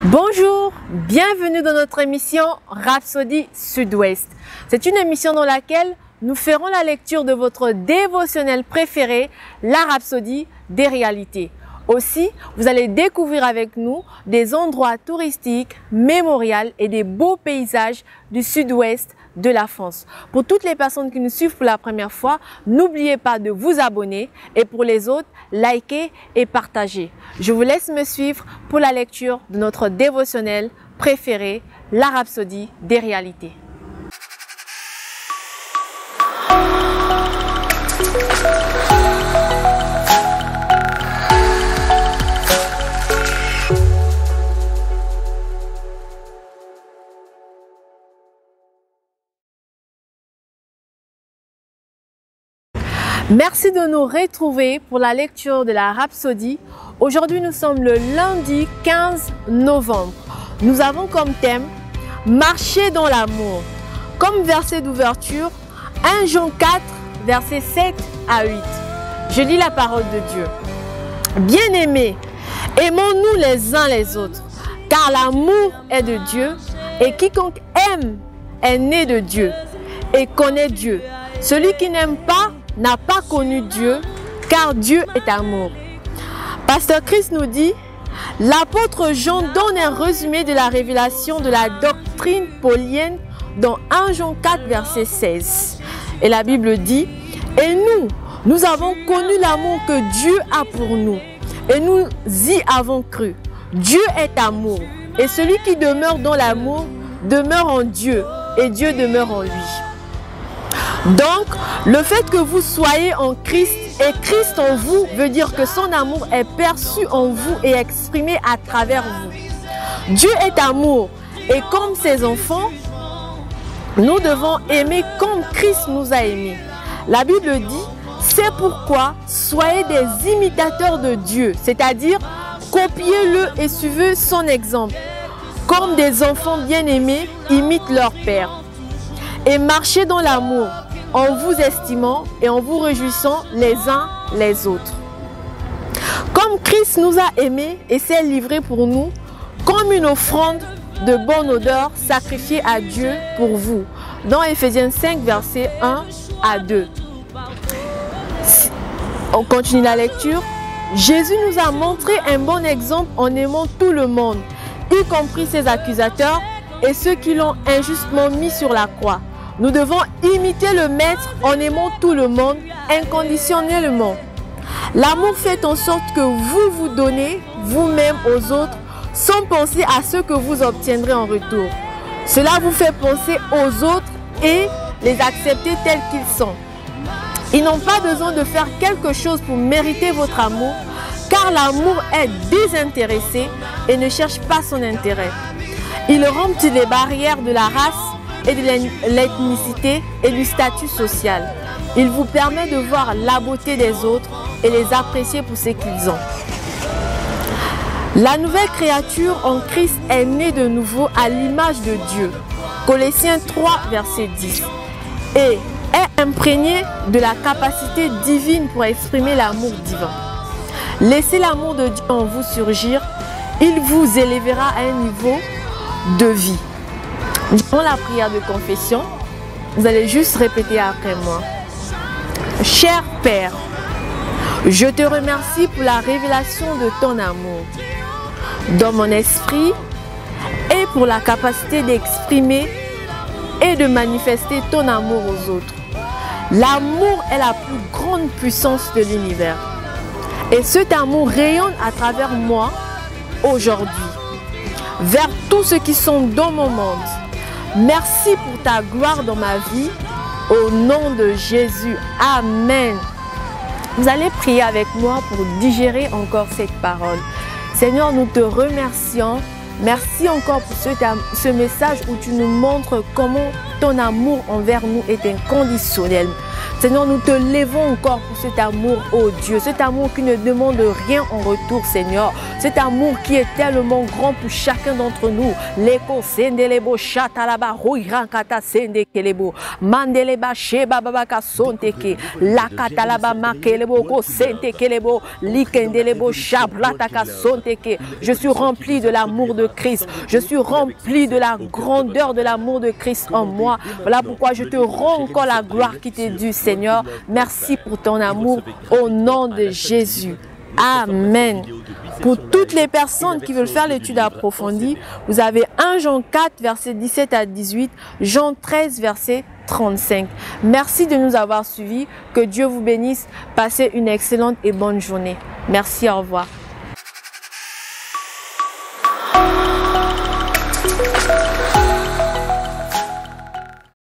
Bonjour, bienvenue dans notre émission Rhapsodie Sud-Ouest. C'est une émission dans laquelle nous ferons la lecture de votre dévotionnel préféré, la Rhapsodie des réalités. Aussi, vous allez découvrir avec nous des endroits touristiques, mémorials et des beaux paysages du sud-ouest de la France. Pour toutes les personnes qui nous suivent pour la première fois, n'oubliez pas de vous abonner et pour les autres, likez et partagez. Je vous laisse me suivre pour la lecture de notre dévotionnel préféré, la Rhapsodie des réalités. Merci de nous retrouver pour la lecture de la Rhapsodie. Aujourd'hui, nous sommes le lundi 15 novembre. Nous avons comme thème « Marcher dans l'amour ». Comme verset d'ouverture, 1 Jean 4, versets 7 à 8. Je lis la parole de Dieu. « Bien-aimés, aimons-nous les uns les autres, car l'amour est de Dieu, et quiconque aime est né de Dieu et connaît Dieu. Celui qui n'aime pas n'a pas connu Dieu, car Dieu est amour. » Pasteur Chris nous dit, l'apôtre Jean donne un résumé de la révélation de la doctrine paulienne dans 1 Jean 4, verset 16. Et la Bible dit, et nous avons connu l'amour que Dieu a pour nous, et nous y avons cru. Dieu est amour, et celui qui demeure dans l'amour demeure en Dieu, et Dieu demeure en lui. Donc, le fait que vous soyez en Christ et Christ en vous veut dire que son amour est perçu en vous et exprimé à travers vous. Dieu est amour et comme ses enfants, nous devons aimer comme Christ nous a aimés. La Bible dit, c'est pourquoi soyez des imitateurs de Dieu, c'est-à-dire copiez-le et suivez son exemple. Comme des enfants bien-aimés imitent leur Père. Et marchez dans l'amour, en vous estimant et en vous réjouissant les uns les autres. Comme Christ nous a aimés et s'est livré pour nous, comme une offrande de bonne odeur sacrifiée à Dieu pour vous. Dans Ephésiens 5, versets 1 à 2. On continue la lecture. Jésus nous a montré un bon exemple en aimant tout le monde, y compris ses accusateurs et ceux qui l'ont injustement mis sur la croix. Nous devons imiter le Maître en aimant tout le monde inconditionnellement. L'amour fait en sorte que vous vous donnez vous-même aux autres sans penser à ce que vous obtiendrez en retour. Cela vous fait penser aux autres et les accepter tels qu'ils sont. Ils n'ont pas besoin de faire quelque chose pour mériter votre amour, car l'amour est désintéressé et ne cherche pas son intérêt. Il remplit les barrières de la race et de l'ethnicité et du statut social. Il vous permet de voir la beauté des autres et les apprécier pour ce qu'ils ont. La nouvelle créature en Christ est née de nouveau à l'image de Dieu. Colossiens 3, verset 10. Et est imprégnée de la capacité divine pour exprimer l'amour divin. Laissez l'amour de Dieu en vous surgir. Il vous élèvera à un niveau de vie. Dans la prière de confession, vous allez juste répéter après moi. Cher Père, je te remercie pour la révélation de ton amour dans mon esprit et pour la capacité d'exprimer et de manifester ton amour aux autres. L'amour est la plus grande puissance de l'univers. Et cet amour rayonne à travers moi aujourd'hui, vers tous ceux qui sont dans mon monde. Merci pour ta gloire dans ma vie, au nom de Jésus. Amen. Vous allez prier avec moi pour digérer encore cette parole. Seigneur, nous te remercions. Merci encore pour ce message où tu nous montres comment ton amour envers nous est inconditionnel. Seigneur, nous te levons encore pour cet amour, oh Dieu, cet amour qui ne demande rien en retour, Seigneur. Cet amour qui est tellement grand pour chacun d'entre nous. Leko sendelebo chatalaba roirankata sendekelebo mandeleba sheba babaka sonteke la katalaba makelebo ko sentekelebo likendelebo shablataka sonteke. Je suis rempli de l'amour de Christ. Je suis rempli de la grandeur de l'amour de Christ en moi. Voilà pourquoi je te rends encore la gloire qui t'est due, Seigneur. Merci pour ton amour au nom de Jésus. Amen. Pour toutes les personnes qui veulent faire l'étude approfondie, vous avez 1 Jean 4, verset 17 à 18, Jean 13, verset 35. Merci de nous avoir suivis. Que Dieu vous bénisse. Passez une excellente et bonne journée. Merci, au revoir.